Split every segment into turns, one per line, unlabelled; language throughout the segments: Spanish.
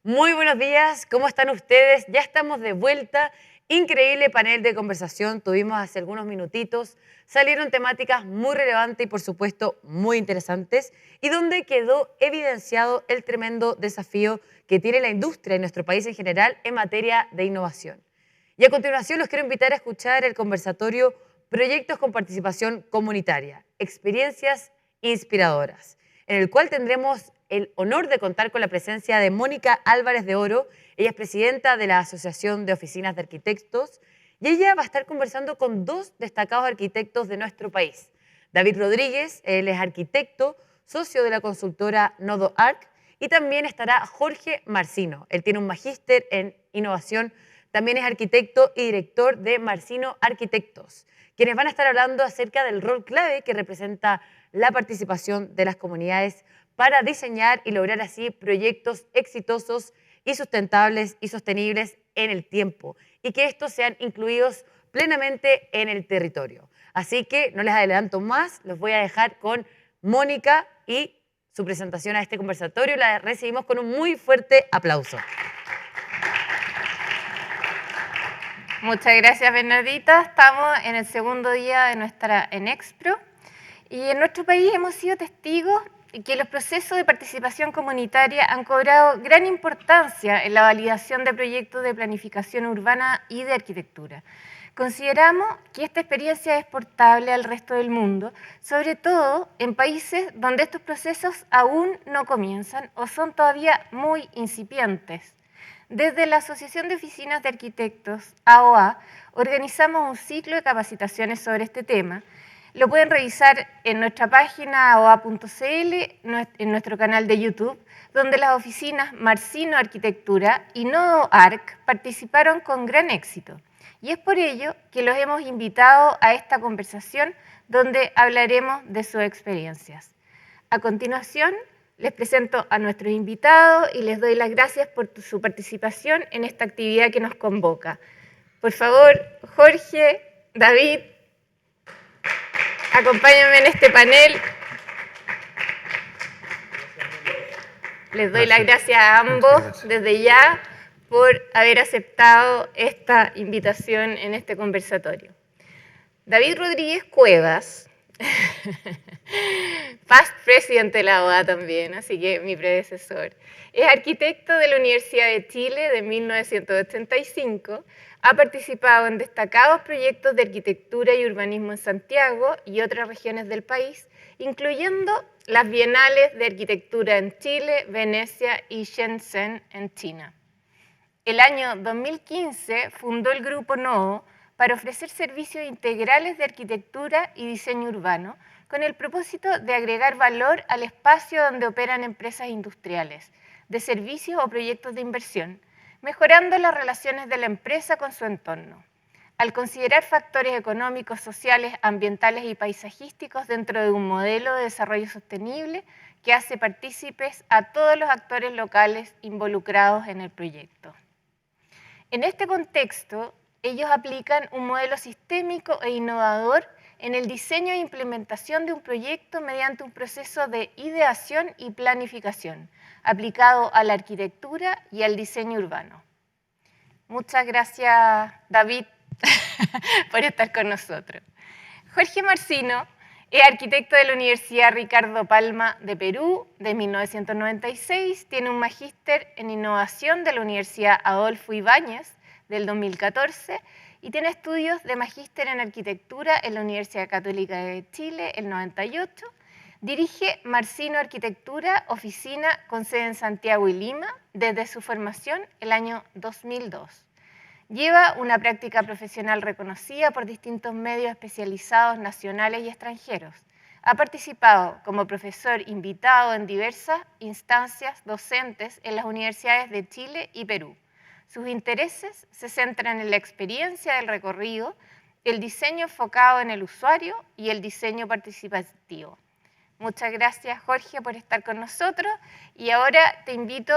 Muy buenos días, ¿cómo están ustedes? Ya estamos de vuelta. Increíble panel de conversación tuvimos hace algunos minutitos. Salieron temáticas muy relevantes y por supuesto muy interesantes y donde quedó evidenciado el tremendo desafío que tiene la industria en nuestro país en general en materia de innovación. Y a continuación los quiero invitar a escuchar el conversatorio Proyectos con participación comunitaria, experiencias inspiradoras, en el cual tendremos el honor de contar con la presencia de Mónica Álvarez de Oro. Ella es presidenta de la Asociación de Oficinas de Arquitectos y ella va a estar conversando con dos destacados arquitectos de nuestro país. David Rodríguez, él es arquitecto, socio de la consultora Nodo Arc, y también estará Jorge Marcino. Él tiene un magíster en innovación, también es arquitecto y director de Marcino Arquitectos, quienes van a estar hablando acerca del rol clave que representa la participación de las comunidades para diseñar y lograr así proyectos exitosos y sustentables y sostenibles en el tiempo y que estos sean incluidos plenamente en el territorio. Así que no les adelanto más, los voy a dejar con Mónica y su presentación a este conversatorio. La recibimos con un muy fuerte aplauso.
Muchas gracias, Bernardita. Estamos en el segundo día de nuestra Enexpro y en nuestro país hemos sido testigos de que los procesos de participación comunitaria han cobrado gran importancia en la validación de proyectos de planificación urbana y de arquitectura. Consideramos que esta experiencia es exportable al resto del mundo, sobre todo en países donde estos procesos aún no comienzan o son todavía muy incipientes. Desde la Asociación de Oficinas de Arquitectos, AOA, organizamos un ciclo de capacitaciones sobre este tema. Lo pueden revisar en nuestra página aoa.cl, en nuestro canal de YouTube, donde las oficinas Marcino Arquitectura y Nodo Arc participaron con gran éxito. Y es por ello que los hemos invitado a esta conversación donde hablaremos de sus experiencias. A continuación, les presento a nuestros invitados y les doy las gracias por su participación en esta actividad que nos convoca. Por favor, Jorge, David, acompáñenme en este panel. Les doy las gracias a ambos desde ya por haber aceptado esta invitación en este conversatorio. David Rodríguez Cuevas, past presidente de la OA también, así que mi predecesor. Es arquitecto de la Universidad de Chile de 1985, ha participado en destacados proyectos de arquitectura y urbanismo en Santiago y otras regiones del país, incluyendo las bienales de arquitectura en Chile, Venecia y Shenzhen en China. El año 2015 fundó el Grupo Nodo para ofrecer servicios integrales de arquitectura y diseño urbano con el propósito de agregar valor al espacio donde operan empresas industriales, de servicios o proyectos de inversión, mejorando las relaciones de la empresa con su entorno. Al considerar factores económicos, sociales, ambientales y paisajísticos dentro de un modelo de desarrollo sostenible que hace partícipes a todos los actores locales involucrados en el proyecto. En este contexto, ellos aplican un modelo sistémico e innovador en el diseño e implementación de un proyecto mediante un proceso de ideación y planificación, aplicado a la arquitectura y al diseño urbano. Muchas gracias, David, por estar con nosotros. Jorge Marcino es arquitecto de la Universidad Ricardo Palma de Perú de 1996, tiene un magíster en innovación de la Universidad Adolfo Ibáñez del 2014 y tiene estudios de magíster en arquitectura en la Universidad Católica de Chile el 98. Dirige Marcino Arquitectura, oficina con sede en Santiago y Lima desde su formación el año 2002. Lleva una práctica profesional reconocida por distintos medios especializados nacionales y extranjeros. Ha participado como profesor invitado en diversas instancias docentes en las universidades de Chile y Perú. Sus intereses se centran en la experiencia del recorrido, el diseño enfocado en el usuario y el diseño participativo. Muchas gracias, Jorge, por estar con nosotros. Y ahora te invito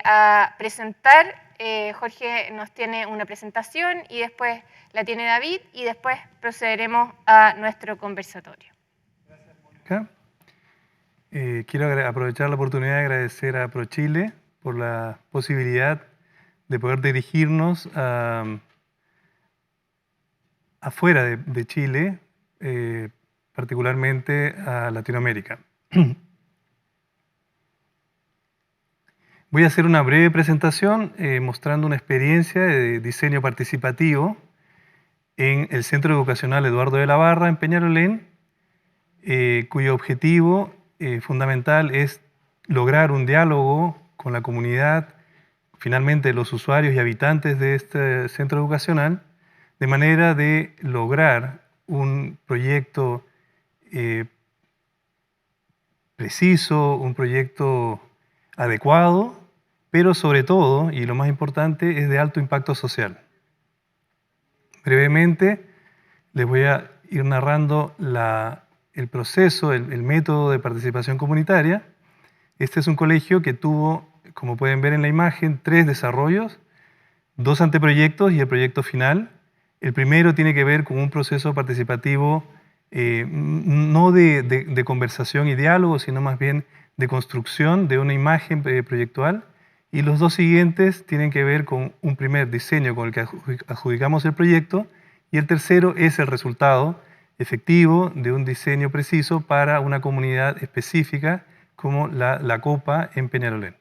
a presentar. Jorge nos tiene una presentación y después la tiene David y después procederemos a nuestro conversatorio.
Gracias, Mónica. Quiero aprovechar la oportunidad de agradecer a ProChile por la posibilidad de poder dirigirnos afuera de Chile, particularmente a Latinoamérica. Voy a hacer una breve presentación mostrando una experiencia de diseño participativo en el Centro Educacional Eduardo de la Barra, en Peñalolén, cuyo objetivo fundamental es lograr un diálogo con la comunidad, finalmente los usuarios y habitantes de este centro educacional, de manera de lograr un proyecto preciso, un proyecto adecuado, pero sobre todo, y lo más importante, es de alto impacto social. Brevemente les voy a ir narrando el proceso, el método de participación comunitaria. Este es un colegio que tuvo, como pueden ver en la imagen, 3 desarrollos, 2 anteproyectos y el proyecto final. El primero tiene que ver con un proceso participativo no de conversación y diálogo, sino más bien de construcción de una imagen proyectual. Y los 2 siguientes tienen que ver con un primer diseño con el que adjudicamos el proyecto, y el tercero es el resultado efectivo de un diseño preciso para una comunidad específica como la Copa en Peñalolén.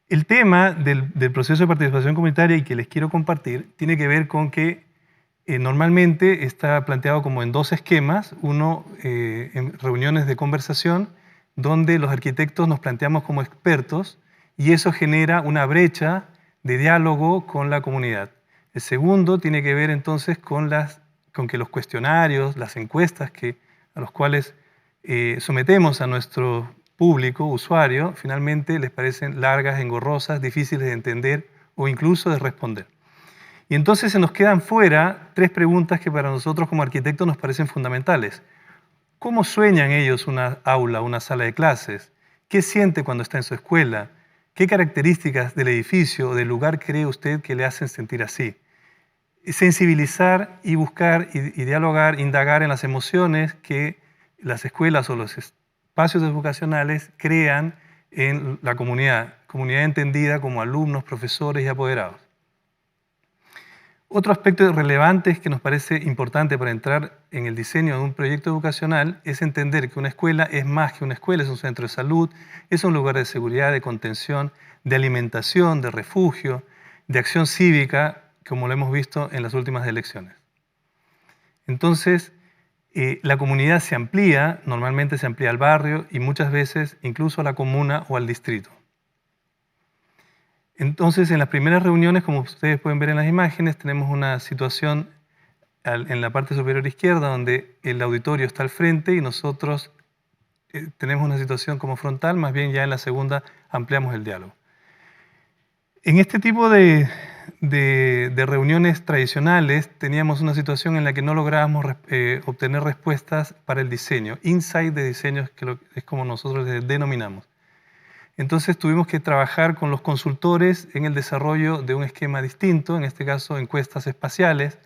El tema del proceso de participación comunitaria y que les quiero compartir tiene que ver con que normalmente está planteado como en 2 esquemas. Uno, en reuniones de conversación, donde los arquitectos nos planteamos como expertos y eso genera una brecha de diálogo con la comunidad. El segundo tiene que ver entonces con que los cuestionarios, las encuestas a los cuales sometemos a nuestro público, usuario, finalmente les parecen largas, engorrosas, difíciles de entender o incluso de responder. Y entonces se nos quedan fuera 3 preguntas que para nosotros como arquitectos nos parecen fundamentales. ¿Cómo sueñan ellos una aula, una sala de clases? ¿Qué siente cuando está en su escuela? ¿Qué características del edificio o del lugar cree usted que le hacen sentir así? Sensibilizar y buscar y dialogar, indagar en las emociones que las escuelas o los espacios educacionales crean en la comunidad entendida como alumnos, profesores y apoderados. Otro aspecto relevante que nos parece importante para entrar en el diseño de un proyecto educacional es entender que una escuela es más que una escuela, es un centro de salud, es un lugar de seguridad, de contención, de alimentación, de refugio, de acción cívica, como lo hemos visto en las últimas elecciones. Entonces, la comunidad se amplía, normalmente se amplía al barrio y muchas veces incluso a la comuna o al distrito. Entonces, en las primeras reuniones, como ustedes pueden ver en las imágenes, tenemos una situación en la parte superior izquierda donde el auditorio está al frente y nosotros tenemos una situación como frontal, más bien ya en la segunda ampliamos el diálogo. En este tipo de reuniones tradicionales teníamos una situación en la que no lográbamos obtener respuestas para el diseño, insight de diseños, que es como nosotros les denominamos. Entonces tuvimos que trabajar con los consultores en el desarrollo de un esquema distinto, en este caso encuestas espaciales,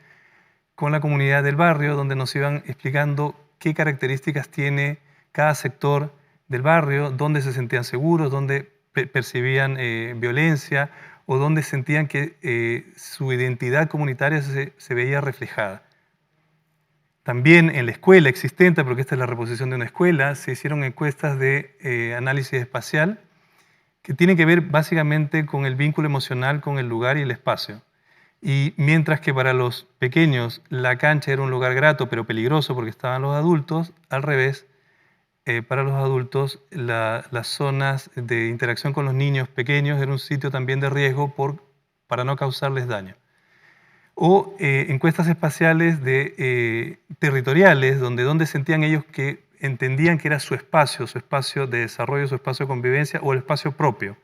con la comunidad del barrio, donde nos iban explicando qué características tiene cada sector del barrio, dónde se sentían seguros, dónde percibían violencia o dónde sentían que su identidad comunitaria se veía reflejada. También en la escuela existente, porque esta es la reposición de una escuela, se hicieron encuestas de análisis espacial que tienen que ver básicamente con el vínculo emocional con el lugar y el espacio. Y mientras que para los pequeños la cancha era un lugar grato pero peligroso porque estaban los adultos, al revés, para los adultos las zonas de interacción con los niños pequeños era un sitio también de riesgo para no causarles daño. O encuestas espaciales territoriales, donde sentían ellos que entendían que era su espacio de desarrollo, su espacio de convivencia o el espacio propio.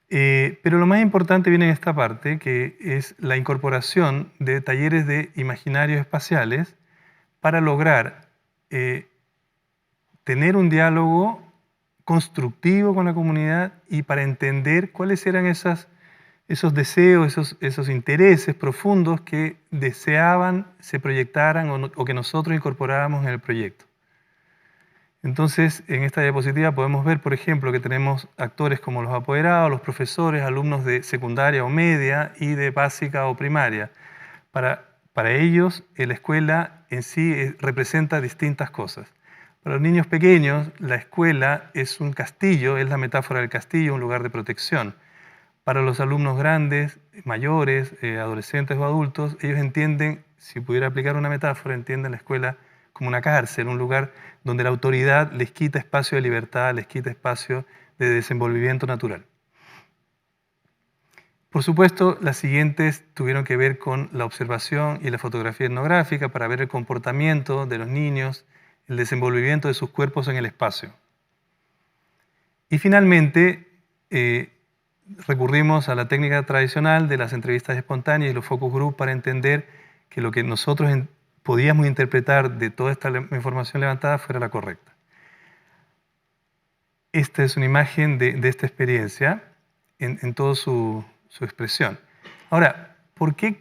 Pero lo más importante viene en esta parte, que es la incorporación de talleres de imaginarios espaciales para lograr tener un diálogo constructivo con la comunidad y para entender cuáles eran esos deseos, esos intereses profundos que deseaban se proyectaran o que nosotros incorporáramos en el proyecto. Entonces, en esta diapositiva podemos ver, por ejemplo, que tenemos actores como los apoderados, los profesores, alumnos de secundaria o media y de básica o primaria. Para ellos, la escuela en sí representa distintas cosas. Para los niños pequeños, la escuela es un castillo, es la metáfora del castillo, un lugar de protección. Para los alumnos grandes, mayores, adolescentes o adultos, ellos entienden, si pudiera aplicar una metáfora, entienden la escuela como una cárcel, un lugar donde la autoridad les quita espacio de libertad, les quita espacio de desenvolvimiento natural. Por supuesto, las siguientes tuvieron que ver con la observación y la fotografía etnográfica para ver el comportamiento de los niños, el desenvolvimiento de sus cuerpos en el espacio. Y finalmente, recurrimos a la técnica tradicional de las entrevistas espontáneas y los focus group para entender que lo que nosotros podíamos interpretar de toda esta información levantada fuera la correcta. Esta es una imagen de esta experiencia en toda su expresión. Ahora, ¿por qué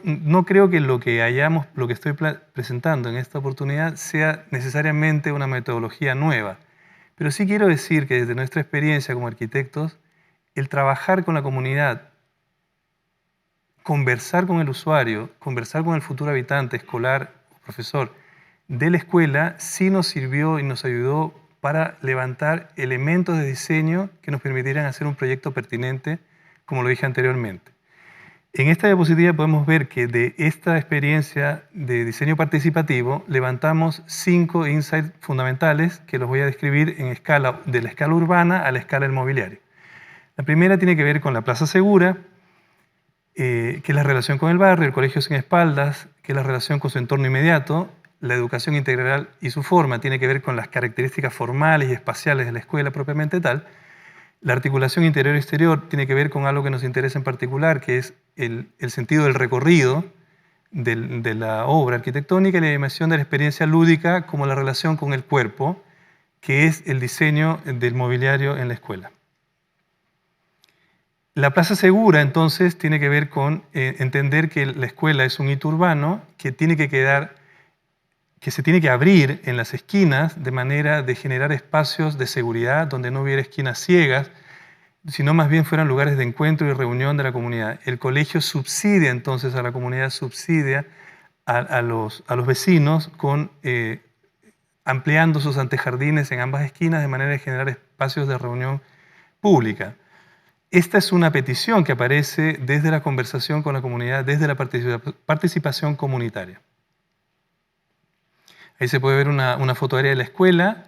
no creo que lo que estoy presentando en esta oportunidad sea necesariamente una metodología nueva? Pero sí quiero decir que desde nuestra experiencia como arquitectos, el trabajar con la comunidad, conversar con el usuario, conversar con el futuro habitante, escolar o profesor de la escuela, sí nos sirvió y nos ayudó para levantar elementos de diseño que nos permitieran hacer un proyecto pertinente, como lo dije anteriormente. En esta diapositiva podemos ver que de esta experiencia de diseño participativo levantamos 5 insights fundamentales que los voy a describir en escala, de la escala urbana a la escala del mobiliario. La primera tiene que ver con la plaza segura, que es la relación con el barrio, el colegio sin espaldas, que es la relación con su entorno inmediato. La educación integral y su forma tiene que ver con las características formales y espaciales de la escuela propiamente tal. La articulación interior-exterior tiene que ver con algo que nos interesa en particular, que es el sentido del recorrido de la obra arquitectónica y la dimensión de la experiencia lúdica como la relación con el cuerpo, que es el diseño del mobiliario en la escuela. La plaza segura, entonces, tiene que ver con entender que la escuela es un hito urbano que se tiene que abrir en las esquinas de manera de generar espacios de seguridad donde no hubiera esquinas ciegas, sino más bien fueran lugares de encuentro y reunión de la comunidad. El colegio subsidia entonces a la comunidad, subsidia a los vecinos ampliando sus antejardines en ambas esquinas de manera de generar espacios de reunión pública. Esta es una petición que aparece desde la conversación con la comunidad, desde la participación comunitaria. Ahí se puede ver una fotoárea de la escuela.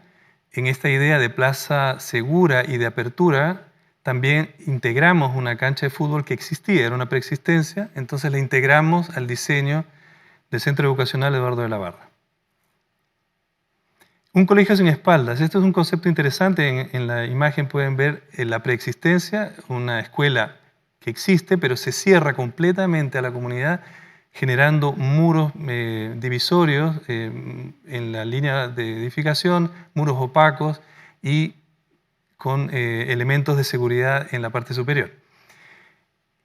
En esta idea de plaza segura y de apertura, también integramos una cancha de fútbol que existía, era una preexistencia, entonces la integramos al diseño del Centro Educacional Eduardo de la Barra. Un colegio sin espaldas. Esto es un concepto interesante. En la imagen pueden ver la preexistencia, una escuela que existe, pero se cierra completamente a la comunidad, generando muros divisorios en la línea de edificación, muros opacos y con elementos de seguridad en la parte superior.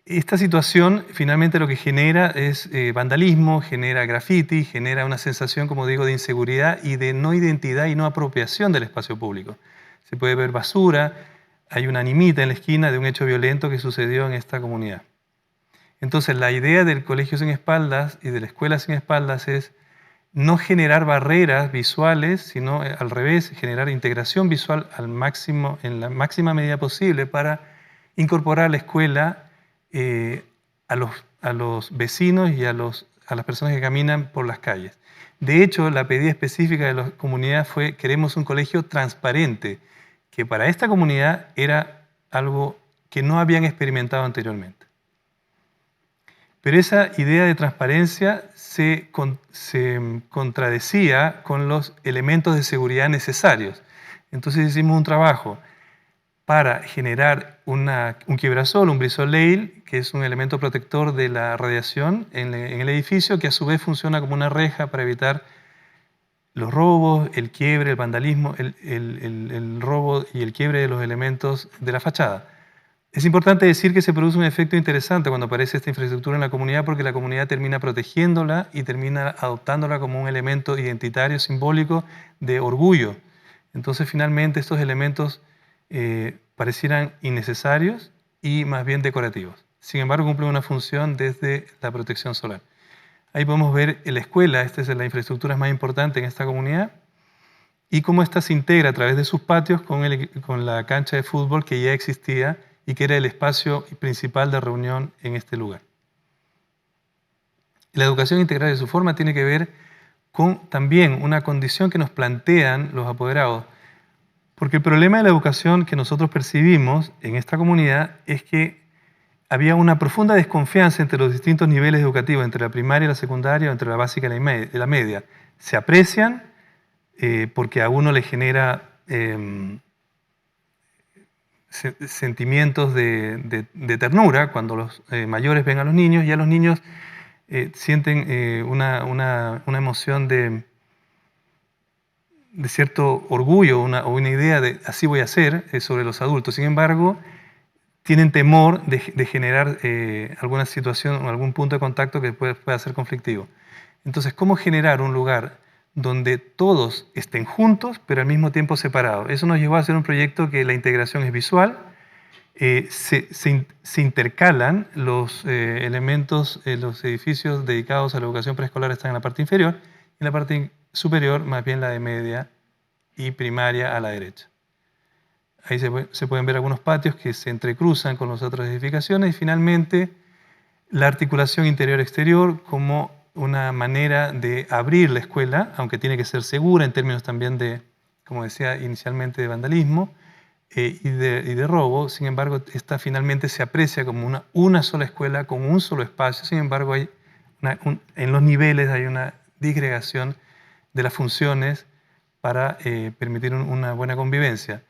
Esta situación finalmente lo que genera es vandalismo, genera graffiti, genera una sensación, como digo, de inseguridad y de no identidad y no apropiación del espacio público. Se puede ver basura, hay una animita en la esquina de un hecho violento que sucedió en esta comunidad. Entonces la idea del colegio sin espaldas y de la escuela sin espaldas es no generar barreras visuales, sino al revés, generar integración visual en la máxima medida posible para incorporar a la escuela a los vecinos y a las personas que caminan por las calles. De hecho, la pedida específica de la comunidad fue: queremos un colegio transparente, que para esta comunidad era algo que no habían experimentado anteriormente. Pero esa idea de transparencia se contradecía con los elementos de seguridad necesarios. Entonces hicimos un trabajo para generar un quibrasol, un brisoleil, que es un elemento protector de la radiación en el edificio, que a su vez funciona como una reja para evitar los robos, el quiebre, el vandalismo, el robo y el quiebre de los elementos de la fachada. Es importante decir que se produce un efecto interesante cuando aparece esta infraestructura en la comunidad, porque la comunidad termina protegiéndola y termina adoptándola como un elemento identitario, simbólico, de orgullo. Entonces, finalmente, estos elementos parecieran innecesarios y más bien decorativos. Sin embargo, cumplen una función desde la protección solar. Ahí podemos ver la escuela, esta es la infraestructura más importante en esta comunidad, y cómo esta se integra a través de sus patios con la cancha de fútbol que ya existía y que era el espacio principal de reunión en este lugar. La educación integral de su forma tiene que ver con también una condición que nos plantean los apoderados, porque el problema de la educación que nosotros percibimos en esta comunidad es que había una profunda desconfianza entre los distintos niveles educativos, entre la primaria y la secundaria, entre la básica y la media. Se aprecian porque a uno le genera sentimientos de ternura cuando los mayores ven a los niños, y a los niños sienten una emoción de cierto orgullo o una idea de así voy a ser sobre los adultos. Sin embargo, tienen temor de generar alguna situación o algún punto de contacto que pueda ser conflictivo. Entonces, ¿cómo generar un lugar donde todos estén juntos, pero al mismo tiempo separados? Eso nos llevó a hacer un proyecto que la integración es visual, se intercalan los elementos, los edificios dedicados a la educación preescolar están en la parte inferior, y en la parte superior más bien la de media y primaria a la derecha. Ahí se pueden ver algunos patios que se entrecruzan con las otras edificaciones, y finalmente la articulación interior-exterior como una manera de abrir la escuela, aunque tiene que ser segura en términos también de, como decía inicialmente, de vandalismo y de robo. Sin embargo, esta finalmente se aprecia como una sola escuela con un solo espacio. Sin embargo, en los niveles hay una disgregación de las funciones para permitir una buena convivencia.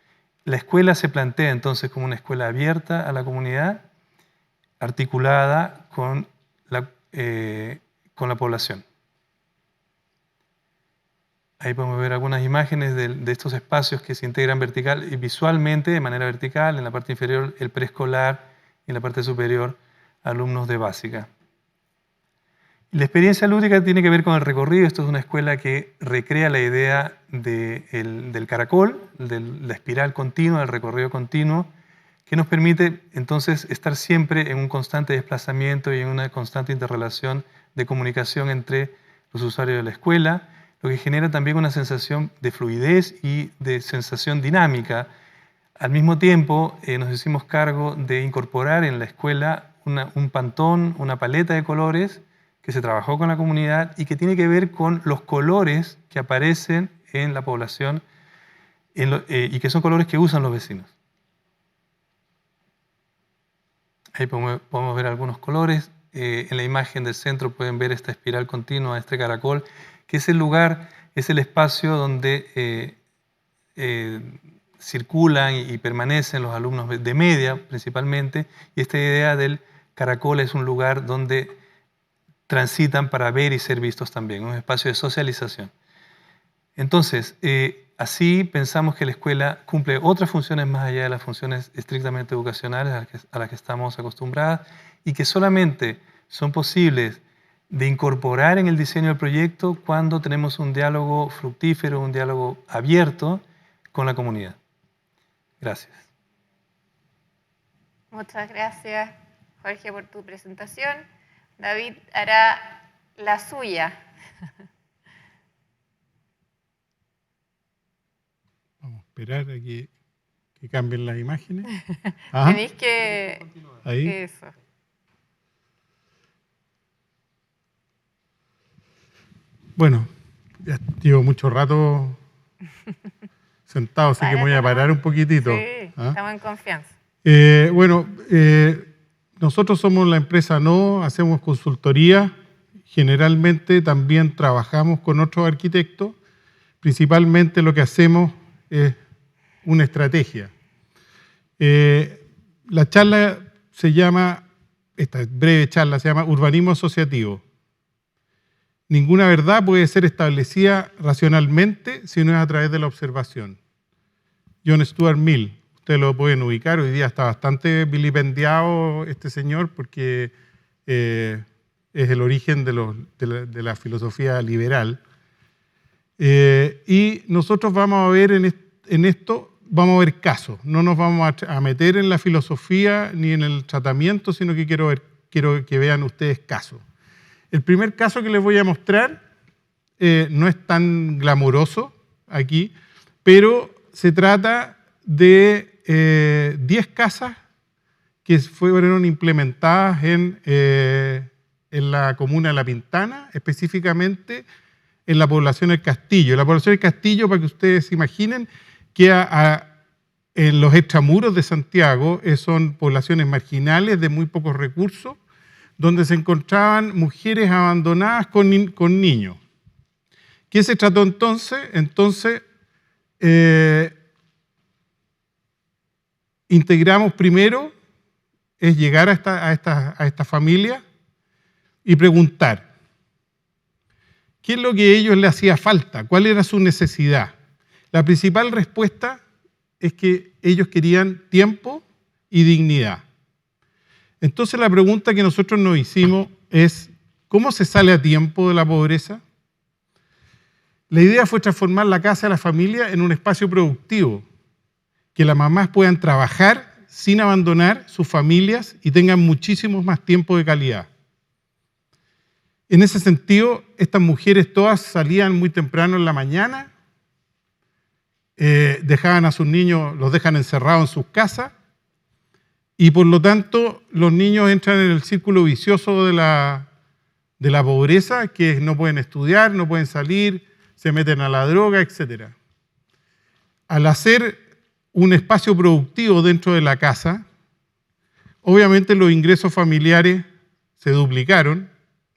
La escuela se plantea entonces como una escuela abierta a la comunidad, articulada con la población. Ahí podemos ver algunas imágenes de estos espacios que se integran vertical y visualmente, de manera vertical. En la parte inferior el preescolar y en la parte superior alumnos de básica. La experiencia lúdica tiene que ver con el recorrido. Esto es una escuela que recrea la idea del caracol, de la espiral continua, del recorrido continuo, que nos permite entonces estar siempre en un constante desplazamiento y en una constante interrelación de comunicación entre los usuarios de la escuela, lo que genera también una sensación de fluidez y de sensación dinámica. Al mismo tiempo, nos hicimos cargo de incorporar en la escuela un pantón, una paleta de colores que se trabajó con la comunidad y que tiene que ver con los colores que aparecen en la población y que son colores que usan los vecinos. Ahí podemos ver algunos colores. En la imagen del centro pueden ver esta espiral continua, este caracol, que es el lugar, es el espacio donde circulan y permanecen los alumnos de media principalmente, y esta idea del caracol es un lugar donde transitan para ver y ser vistos también, un espacio de socialización. Entonces, así pensamos que la escuela cumple otras funciones más allá de las funciones estrictamente educacionales a las que estamos acostumbradas, y que solamente son posibles de incorporar en el diseño del proyecto cuando tenemos un diálogo fructífero, un diálogo abierto con la comunidad. Gracias.
Muchas gracias, Jorge, por tu presentación. David hará la suya.
Vamos a esperar a que cambien las imágenes.
Tenéis que...
Ahí.
Eso.
Bueno, ya llevo mucho rato sentado, así que me voy a parar un poquitito.
Sí, estamos en confianza.
Nosotros somos la empresa NO, hacemos consultoría. Generalmente también trabajamos con otros arquitectos. Principalmente lo que hacemos es una estrategia. La charla esta breve charla se llama Urbanismo Asociativo. Ninguna verdad puede ser establecida racionalmente si no es a través de la observación. John Stuart Mill, ustedes lo pueden ubicar, hoy día está bastante vilipendiado este señor porque es el origen de la filosofía liberal. Y nosotros vamos a ver esto vamos a ver casos. No nos vamos a meter en la filosofía ni en el tratamiento, sino que quiero que vean ustedes casos. El primer caso que les voy a mostrar no es tan glamuroso aquí, pero se trata de 10 casas que fueron implementadas en la comuna de La Pintana, específicamente en la población del Castillo. La población del Castillo, para que ustedes se imaginen, queda en los extramuros de Santiago, son poblaciones marginales de muy pocos recursos, donde se encontraban mujeres abandonadas con niños. ¿Qué se trató entonces? Entonces, integramos primero, es llegar a esta familia y preguntar, ¿qué es lo que a ellos les hacía falta? ¿Cuál era su necesidad? La principal respuesta es que ellos querían tiempo y dignidad. Entonces la pregunta que nosotros nos hicimos es, ¿cómo se sale a tiempo de la pobreza? La idea fue transformar la casa de la familia en un espacio productivo, que las mamás puedan trabajar sin abandonar sus familias y tengan muchísimo más tiempo de calidad. En ese sentido, estas mujeres todas salían muy temprano en la mañana, dejaban a sus niños, los dejan encerrados en sus casas, y por lo tanto los niños entran en el círculo vicioso de la pobreza, que no pueden estudiar, no pueden salir, se meten a la droga, etc. Al hacer un espacio productivo dentro de la casa, obviamente los ingresos familiares se duplicaron,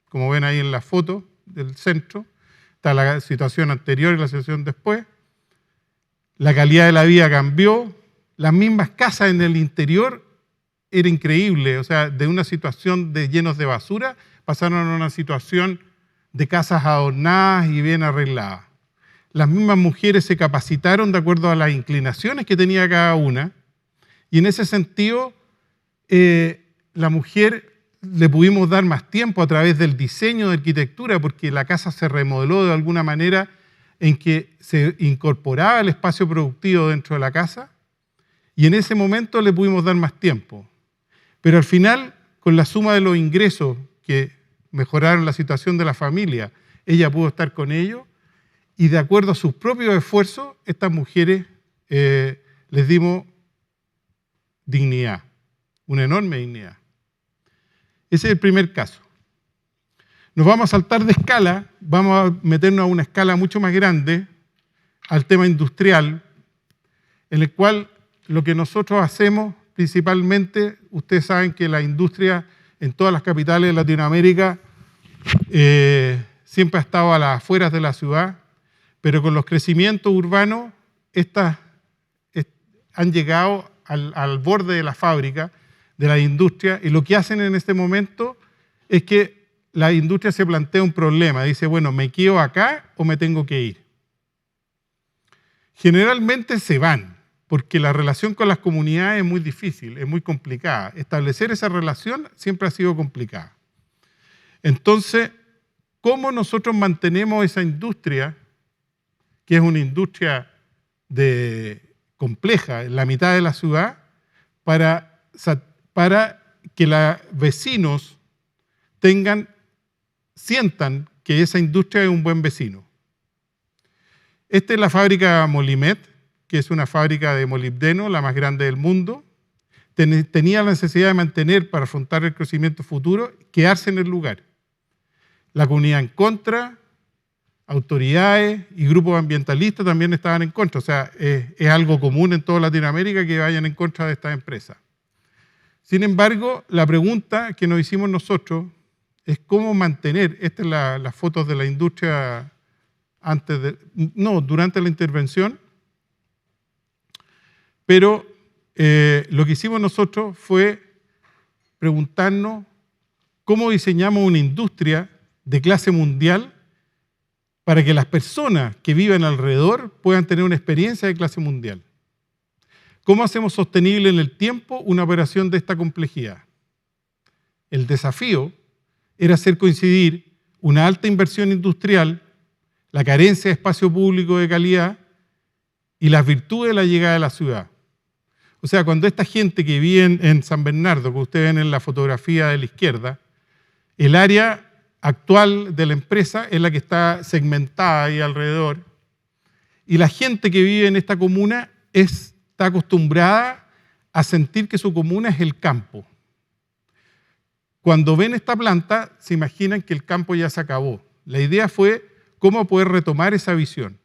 como ven ahí en la foto del centro, está la situación anterior y la situación después. La calidad de la vida cambió, las mismas casas en el interior era increíble, o sea, de una situación de llenos de basura pasaron a una situación de casas adornadas y bien arregladas. Las mismas mujeres se capacitaron de acuerdo a las inclinaciones que tenía cada una, y en ese sentido la mujer le pudimos dar más tiempo a través del diseño de arquitectura, porque la casa se remodeló de alguna manera en que se incorporaba el espacio productivo dentro de la casa, y en ese momento le pudimos dar más tiempo. Pero al final, con la suma de los ingresos que mejoraron la situación de la familia, ella pudo estar con ellos, y de acuerdo a sus propios esfuerzos, estas mujeres les dimos dignidad, una enorme dignidad. Ese es el primer caso. Nos vamos a saltar de escala, vamos a meternos a una escala mucho más grande, al tema industrial, en el cual lo que nosotros hacemos principalmente, ustedes saben que la industria en todas las capitales de Latinoamérica siempre ha estado a las afueras de la ciudad, pero con los crecimientos urbanos, estas han llegado al borde de la fábrica, de la industria, y lo que hacen en este momento es que la industria se plantea un problema. Dice, bueno, ¿me quedo acá o me tengo que ir? Generalmente se van, porque la relación con las comunidades es muy difícil, es muy complicada. Establecer esa relación siempre ha sido complicada. Entonces, ¿cómo nosotros mantenemos esa industria, que es una industria compleja en la mitad de la ciudad, para que los vecinos sientan que esa industria es un buen vecino? Esta es la fábrica Molimet, que es una fábrica de molibdeno, la más grande del mundo. Tenía la necesidad de mantener, para afrontar el crecimiento futuro, quedarse en el lugar. La comunidad en contra, autoridades y grupos ambientalistas también estaban en contra. O sea, es algo común en toda Latinoamérica que vayan en contra de estas empresas. Sin embargo, la pregunta que nos hicimos nosotros es cómo mantener, esta es las fotos de la industria durante la intervención, pero lo que hicimos nosotros fue preguntarnos cómo diseñamos una industria de clase mundial para que las personas que viven alrededor puedan tener una experiencia de clase mundial. ¿Cómo hacemos sostenible en el tiempo una operación de esta complejidad? El desafío era hacer coincidir una alta inversión industrial, la carencia de espacio público de calidad y las virtudes de la llegada a la ciudad. O sea, cuando esta gente que vive en San Bernardo, que ustedes ven en la fotografía de la izquierda, el área actual de la empresa es la que está segmentada ahí alrededor, y la gente que vive en esta comuna está acostumbrada a sentir que su comuna es el campo. Cuando ven esta planta, se imaginan que el campo ya se acabó. La idea fue cómo poder retomar esa visión.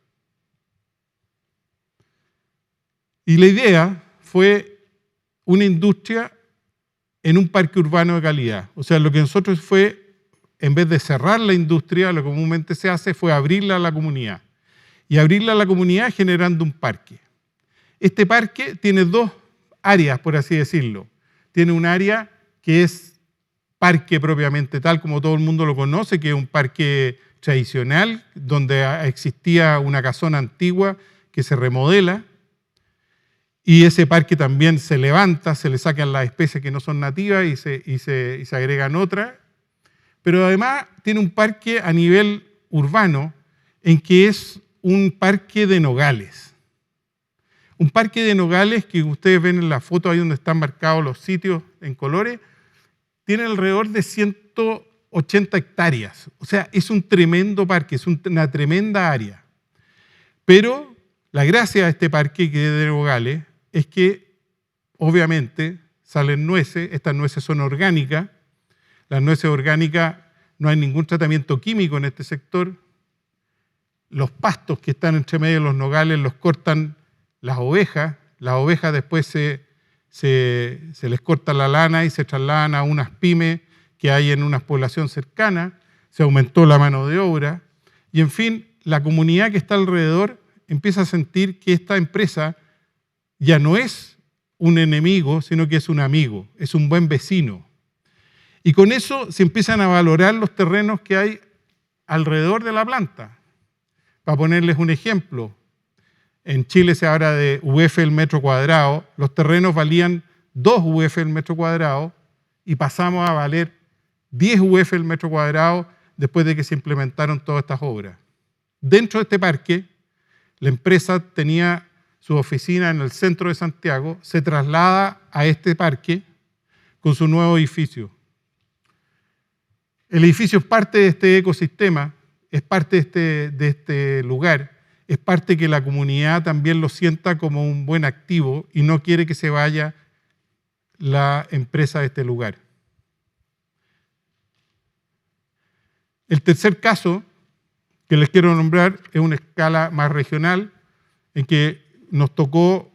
Y la idea fue una industria en un parque urbano de calidad. O sea, lo que nosotros fue, en vez de cerrar la industria, lo que comúnmente se hace fue abrirla a la comunidad. Y abrirla a la comunidad generando un parque. Este parque tiene dos áreas, por así decirlo. Tiene un área que es parque propiamente tal, como todo el mundo lo conoce, que es un parque tradicional, donde existía una casona antigua que se remodela, y ese parque también se levanta, se le sacan las especies que no son nativas y se agregan otras, pero además tiene un parque a nivel urbano, en que es un parque de nogales. Un parque de nogales que ustedes ven en la foto ahí donde están marcados los sitios en colores, tiene alrededor de 180 hectáreas. O sea, es un tremendo parque, es una tremenda área. Pero la gracia de este parque que es de nogales es que, obviamente, salen nueces. Estas nueces son orgánicas. Las nueces orgánicas, no hay ningún tratamiento químico en este sector. Los pastos que están entre medio de los nogales los cortan las ovejas. Las ovejas después se les corta la lana y se trasladan a unas pymes que hay en una población cercana, se aumentó la mano de obra, y en fin, la comunidad que está alrededor empieza a sentir que esta empresa ya no es un enemigo, sino que es un amigo, es un buen vecino. Y con eso se empiezan a valorar los terrenos que hay alrededor de la planta. Para ponerles un ejemplo, en Chile se habla de UF el metro cuadrado, los terrenos valían 2 UF el metro cuadrado y pasamos a valer 10 UF el metro cuadrado después de que se implementaron todas estas obras. Dentro de este parque, la empresa tenía su oficina en el centro de Santiago, se traslada a este parque con su nuevo edificio. El edificio es parte de este ecosistema, es parte de este lugar, es parte que la comunidad también lo sienta como un buen activo y no quiere que se vaya la empresa de este lugar. El tercer caso que les quiero nombrar es una escala más regional, en que nos tocó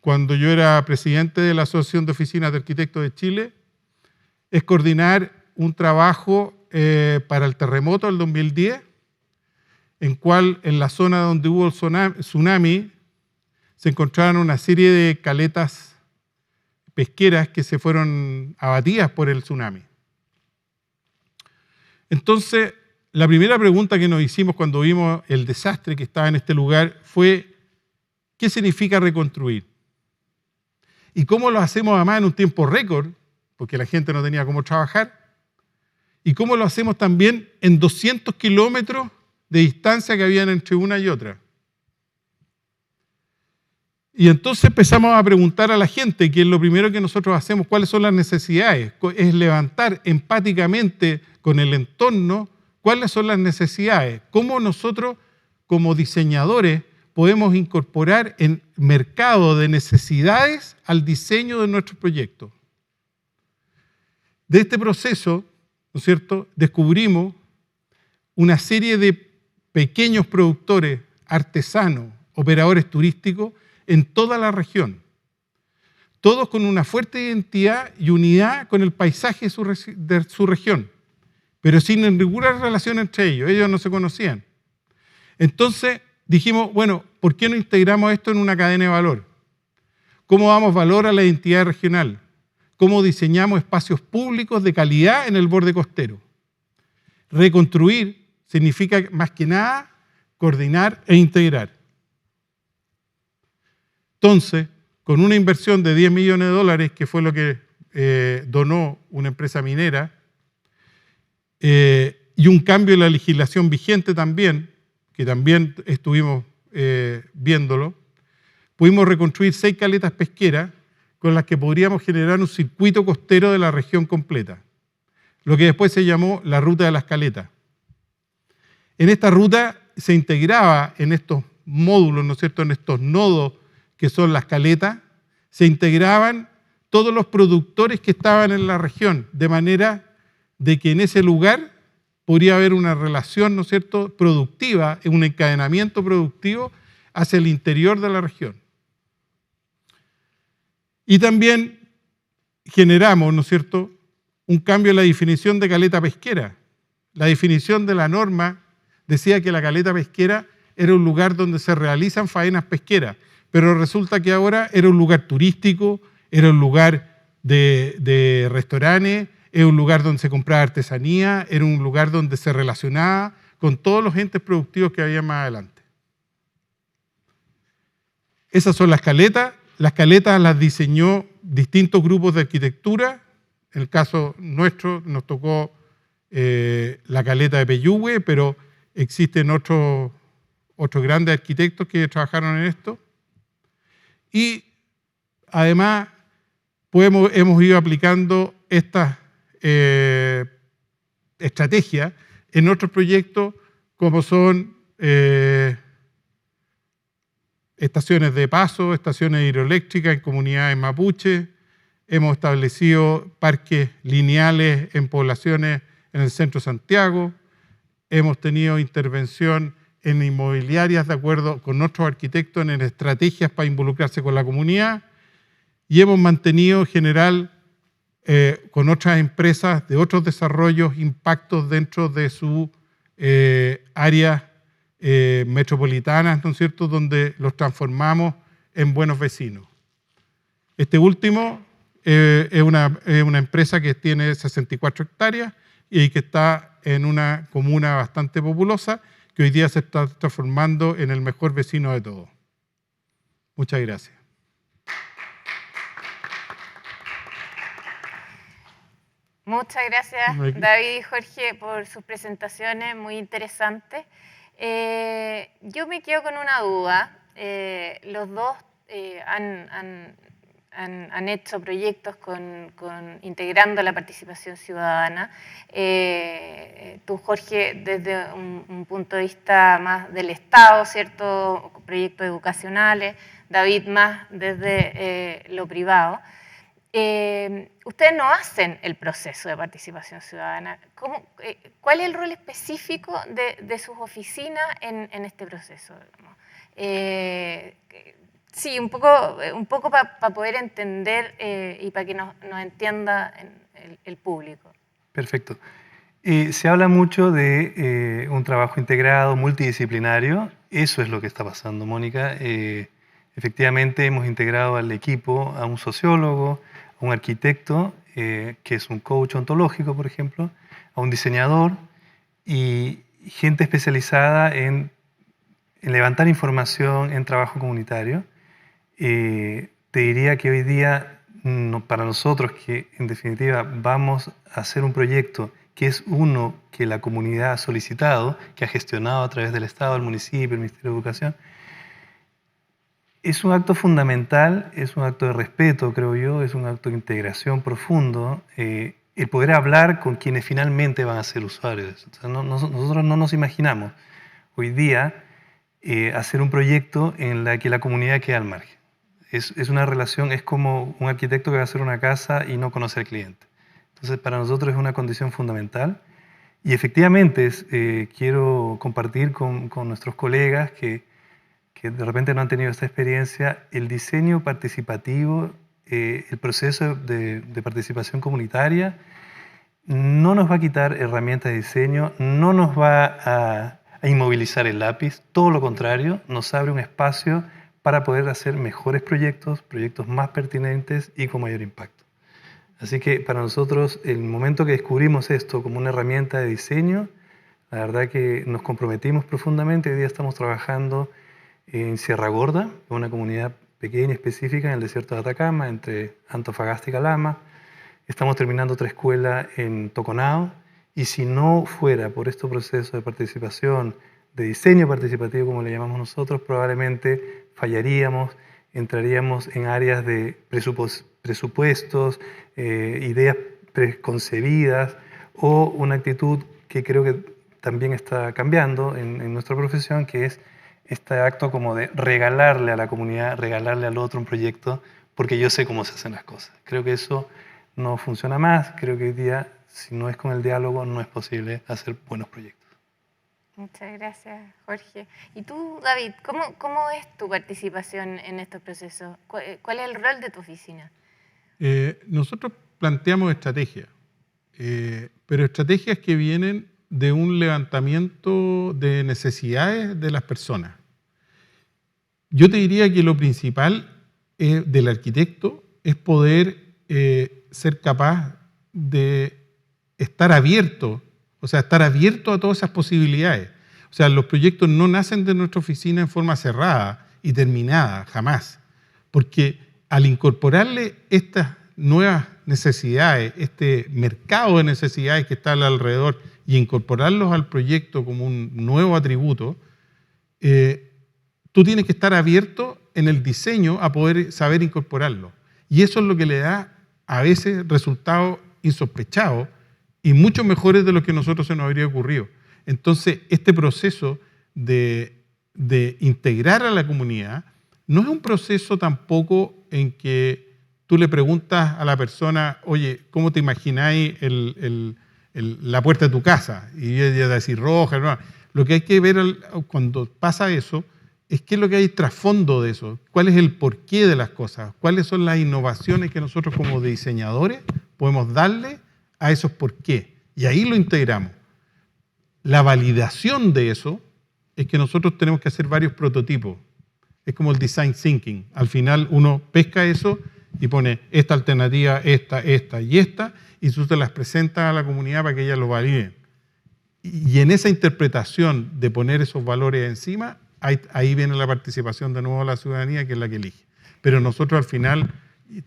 cuando yo era presidente de la Asociación de Oficinas de Arquitectos de Chile, es coordinar un trabajo para el terremoto del 2010, en cual en la zona donde hubo el tsunami se encontraron una serie de caletas pesqueras que se fueron abatidas por el tsunami. Entonces, la primera pregunta que nos hicimos cuando vimos el desastre que estaba en este lugar fue, ¿qué significa reconstruir? ¿Y cómo lo hacemos además en un tiempo récord? Porque la gente no tenía cómo trabajar. ¿Y cómo lo hacemos también en 200 kilómetros de distancia que habían entre una y otra? Y entonces empezamos a preguntar a la gente, que es lo primero que nosotros hacemos, cuáles son las necesidades. Es levantar empáticamente con el entorno cuáles son las necesidades. Cómo nosotros, como diseñadores, podemos incorporar el mercado de necesidades al diseño de nuestros proyectos. De este proceso, ¿no es cierto?, descubrimos una serie de pequeños productores, artesanos, operadores turísticos en toda la región. Todos con una fuerte identidad y unidad con el paisaje de su región, pero sin ninguna relación entre ellos no se conocían. Entonces dijimos, bueno, ¿por qué no integramos esto en una cadena de valor? ¿Cómo damos valor a la identidad regional? ¿Cómo diseñamos espacios públicos de calidad en el borde costero? Reconstruir significa más que nada coordinar e integrar. Entonces, con una inversión de $10 millones, que fue lo que donó una empresa minera, y un cambio en la legislación vigente también, que también estuvimos viéndolo, pudimos reconstruir 6 caletas pesqueras con las que podríamos generar un circuito costero de la región completa, lo que después se llamó la Ruta de las Caletas. En esta ruta se integraba en estos módulos, ¿no es cierto?, en estos nodos que son las caletas, se integraban todos los productores que estaban en la región, de manera de que en ese lugar podría haber una relación, ¿no es cierto?, productiva, un encadenamiento productivo hacia el interior de la región. Y también generamos, ¿no es cierto?, un cambio en la definición de caleta pesquera. La definición de la norma decía que la caleta pesquera era un lugar donde se realizan faenas pesqueras, pero resulta que ahora era un lugar turístico, era un lugar de restaurantes, era un lugar donde se compraba artesanía, era un lugar donde se relacionaba con todos los entes productivos que había más adelante. Esas son las caletas. Las caletas las diseñó distintos grupos de arquitectura. En el caso nuestro nos tocó la caleta de Peyúgue, pero existen otros grandes arquitectos que trabajaron en esto. Y además hemos ido aplicando estas estrategias en otros proyectos como son estaciones de paso, estaciones hidroeléctricas en comunidades mapuche. Hemos establecido parques lineales en poblaciones en el centro de Santiago. Hemos tenido intervención en inmobiliarias de acuerdo con otros arquitectos en estrategias para involucrarse con la comunidad. Y hemos mantenido en general con otras empresas de otros desarrollos impactos dentro de su áreas metropolitanas, ¿no es cierto?, donde los transformamos en buenos vecinos. Este último es una empresa que tiene 64 hectáreas y que está en una comuna bastante populosa que hoy día se está transformando en el mejor vecino de todos. Muchas gracias.
Muchas gracias, David y Jorge, por sus presentaciones muy interesantes. Yo me quedo con una duda. Los dos han hecho proyectos integrando la participación ciudadana. Tú, Jorge, desde un punto de vista más del Estado, ¿cierto?, proyectos educacionales. David, más desde lo privado. Ustedes no hacen el proceso de participación ciudadana. ¿Cuál es el rol específico de sus oficinas en este proceso? Sí, un poco para poder entender y para que nos entienda el público.
Perfecto. Se habla mucho de un trabajo integrado, multidisciplinario. Eso es lo que está pasando, Mónica. Efectivamente, hemos integrado al equipo a un sociólogo, a un arquitecto, que es un coach ontológico, por ejemplo, a un diseñador y gente especializada en levantar información en trabajo comunitario. Te diría que hoy día, para nosotros, que en definitiva vamos a hacer un proyecto que es uno que la comunidad ha solicitado, que ha gestionado a través del Estado, el municipio, el Ministerio de Educación, es un acto fundamental, es un acto de respeto, creo yo, es un acto de integración profundo, el poder hablar con quienes finalmente van a ser usuarios. O sea, nosotros no nos imaginamos hoy día hacer un proyecto en la que la comunidad queda al margen. Es una relación, es como un arquitecto que va a hacer una casa y no conoce al cliente. Entonces, para nosotros es una condición fundamental. Y efectivamente, quiero compartir con nuestros colegas que de repente no han tenido esta experiencia, el diseño participativo, el proceso de participación comunitaria, no nos va a quitar herramientas de diseño, no nos va a inmovilizar el lápiz, todo lo contrario, nos abre un espacio para poder hacer mejores proyectos más pertinentes y con mayor impacto. Así que para nosotros, el momento que descubrimos esto como una herramienta de diseño, la verdad que nos comprometimos profundamente. Hoy día estamos trabajando en Sierra Gorda, una comunidad pequeña, específica, en el desierto de Atacama, entre Antofagasta y Calama. Estamos terminando otra escuela en Toconao, y si no fuera por este proceso de participación, de diseño participativo, como le llamamos nosotros, probablemente fallaríamos entraríamos en áreas de presupuestos, ideas preconcebidas o una actitud que creo que también está cambiando en nuestra profesión, que es este acto como de regalarle a la comunidad, regalarle al otro un proyecto, porque yo sé cómo se hacen las cosas. Creo que eso no funciona más. Creo que hoy día, si no es con el diálogo, no es posible hacer buenos proyectos.
Muchas gracias, Jorge. ¿Y tú, David, cómo es tu participación en estos procesos? ¿Cuál es el rol de tu oficina?
Nosotros planteamos estrategias, pero estrategias que vienen de un levantamiento de necesidades de las personas. Yo te diría que lo principal del arquitecto es poder ser capaz de estar abierto, o sea, estar abierto a todas esas posibilidades. O sea, los proyectos no nacen de nuestra oficina en forma cerrada y terminada, jamás. Porque al incorporarle estas nuevas necesidades, este mercado de necesidades que está alrededor y incorporarlos al proyecto como un nuevo atributo, tú tienes que estar abierto en el diseño a poder saber incorporarlo. Y eso es lo que le da a veces resultados insospechados y mucho mejores de lo que a nosotros se nos habría ocurrido. Entonces, este proceso de integrar a la comunidad no es un proceso tampoco en que tú le preguntas a la persona, oye, ¿cómo te imagináis la puerta de tu casa? Y ella va a decir roja. No. Lo que hay que ver cuando pasa eso es qué es lo que hay trasfondo de eso, cuál es el porqué de las cosas, cuáles son las innovaciones que nosotros como diseñadores podemos darle a esos porqué. Y ahí lo integramos. La validación de eso es que nosotros tenemos que hacer varios prototipos. Es como el design thinking. Al final uno pesca eso y pone esta alternativa, esta y esta, y tú te las presentas a la comunidad para que ellas lo validen. Y en esa interpretación de poner esos valores encima, ahí viene la participación de nuevo de la ciudadanía, que es la que elige. Pero nosotros al final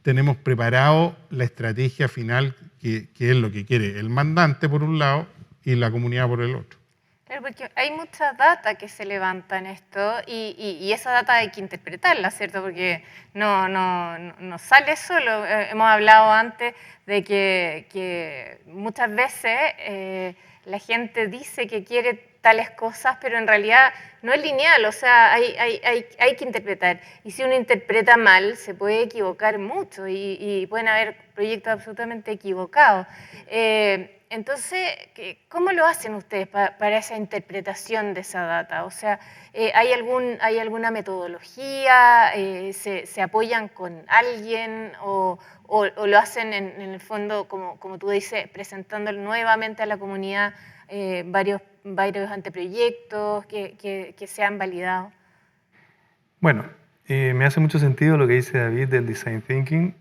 tenemos preparado la estrategia final, que es lo que quiere el mandante por un lado y la comunidad por el otro.
Claro, porque hay mucha data que se levanta en esto y esa data hay que interpretarla, ¿cierto? Porque no sale solo. Hemos hablado antes de que muchas veces la gente dice que quiere tales cosas, pero en realidad no es lineal, o sea, hay que interpretar. Y si uno interpreta mal, se puede equivocar mucho y pueden haber proyectos absolutamente equivocados. Entonces, ¿cómo lo hacen ustedes para esa interpretación de esa data? O sea, ¿hay alguna metodología? ¿Se apoyan con alguien? ¿O lo hacen en el fondo, como tú dices, presentando nuevamente a la comunidad varios anteproyectos que se han validado?
Bueno, me hace mucho sentido lo que dice David del Design Thinking,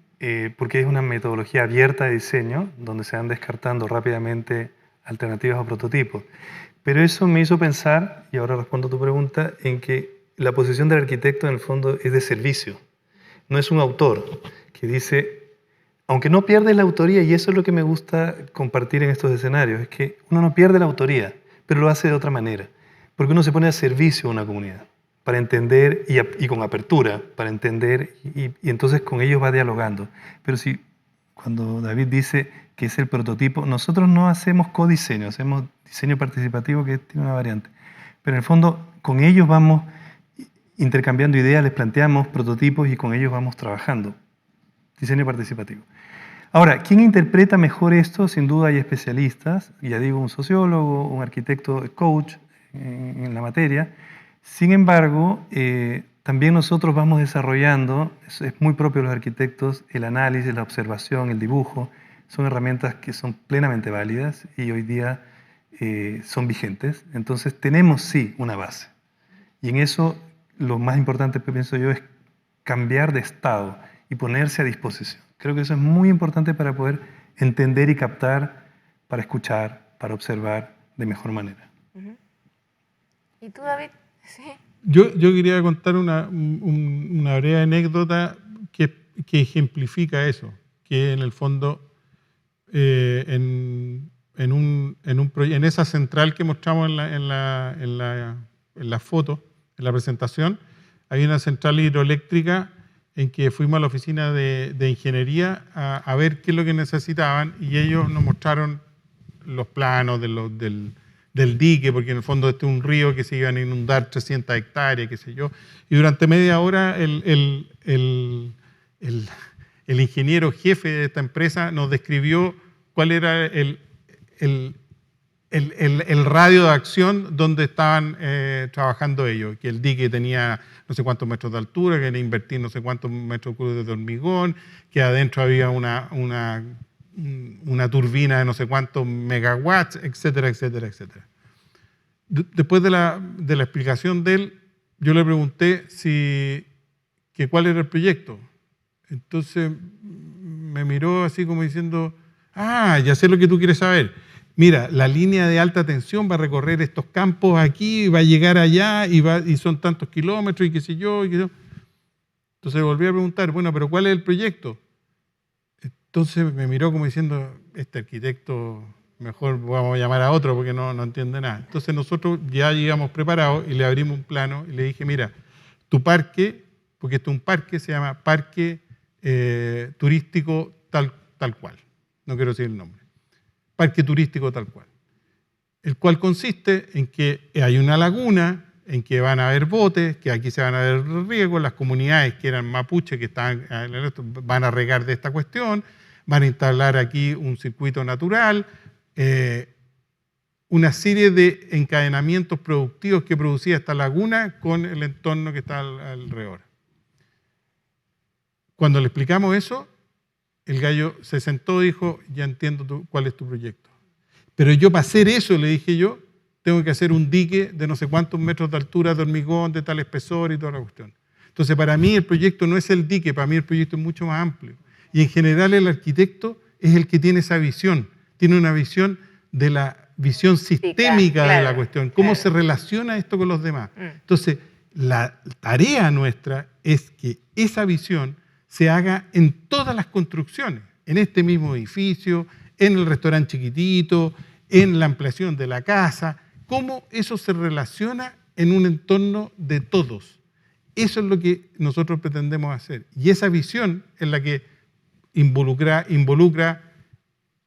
porque es una metodología abierta de diseño, donde se van descartando rápidamente alternativas o prototipos. Pero eso me hizo pensar, y ahora respondo a tu pregunta, en que la posición del arquitecto en el fondo es de servicio. No es un autor que dice, aunque no pierde la autoría, y eso es lo que me gusta compartir en estos escenarios, es que uno no pierde la autoría, pero lo hace de otra manera, porque uno se pone a servicio de una comunidad para entender y con apertura, para entender y entonces con ellos va dialogando. Pero si cuando David dice que es el prototipo, nosotros no hacemos codiseño, hacemos diseño participativo, que tiene una variante. Pero en el fondo con ellos vamos intercambiando ideas, les planteamos prototipos y con ellos vamos trabajando. Diseño participativo. Ahora, ¿quién interpreta mejor esto? Sin duda hay especialistas, ya digo, un sociólogo, un arquitecto coach en la materia. Sin embargo, también nosotros vamos desarrollando, es muy propio de los arquitectos, el análisis, la observación, el dibujo, son herramientas que son plenamente válidas y hoy día son vigentes. Entonces tenemos sí una base. Y en eso lo más importante que pienso yo es cambiar de estado y ponerse a disposición. Creo que eso es muy importante para poder entender y captar, para escuchar, para observar de mejor manera.
¿Y tú, David? Sí.
Yo quería contar una breve anécdota que ejemplifica eso, que en el fondo en esa central que mostramos en la foto, en la presentación, hay una central hidroeléctrica en que fuimos a la oficina de ingeniería a ver qué es lo que necesitaban y ellos nos mostraron los planos del dique, porque en el fondo este es un río que se iban a inundar 300 hectáreas, qué sé yo, y durante media hora el ingeniero jefe de esta empresa nos describió cuál era el radio de acción donde estaban trabajando ellos, que el dique tenía no sé cuántos metros de altura, que era invertir no sé cuántos metros cúbicos de hormigón, que adentro había una turbina de no sé cuántos megawatts, etcétera, etcétera, etcétera. Después de la explicación de él, yo le pregunté que cuál era el proyecto. Entonces me miró así como diciendo, ya sé lo que tú quieres saber. Mira, la línea de alta tensión va a recorrer estos campos aquí, va a llegar allá y son tantos kilómetros y qué sé yo. Entonces volví a preguntar, bueno, pero ¿cuál es el proyecto? Entonces me miró como diciendo, este arquitecto, mejor vamos a llamar a otro porque no entiende nada. Entonces nosotros ya llegamos preparados y le abrimos un plano y le dije, mira, tu parque, porque esto es un parque, se llama Parque Turístico tal cual. No quiero decir el nombre. Parque turístico tal cual. El cual consiste en que hay una laguna, en que van a haber botes, que aquí se van a ver riegos, las comunidades que eran mapuche, que estaban en el resto, van a regar de esta cuestión, van a instalar aquí un circuito natural, una serie de encadenamientos productivos que producía esta laguna con el entorno que está alrededor. Cuando le explicamos eso, el gallo se sentó y dijo, ya entiendo cuál es tu proyecto. Pero yo para hacer eso, le dije yo, tengo que hacer un dique de no sé cuántos metros de altura de hormigón, de tal espesor y toda la cuestión. Entonces, para mí el proyecto no es el dique, para mí el proyecto es mucho más amplio. Y en general el arquitecto es el que tiene esa visión, tiene una visión de la visión sistémica de la cuestión, cómo se relaciona esto con los demás. Entonces, la tarea nuestra es que esa visión se haga en todas las construcciones, en este mismo edificio, en el restaurante chiquitito, en la ampliación de la casa, cómo eso se relaciona en un entorno de todos. Eso es lo que nosotros pretendemos hacer. Y esa visión es la que involucra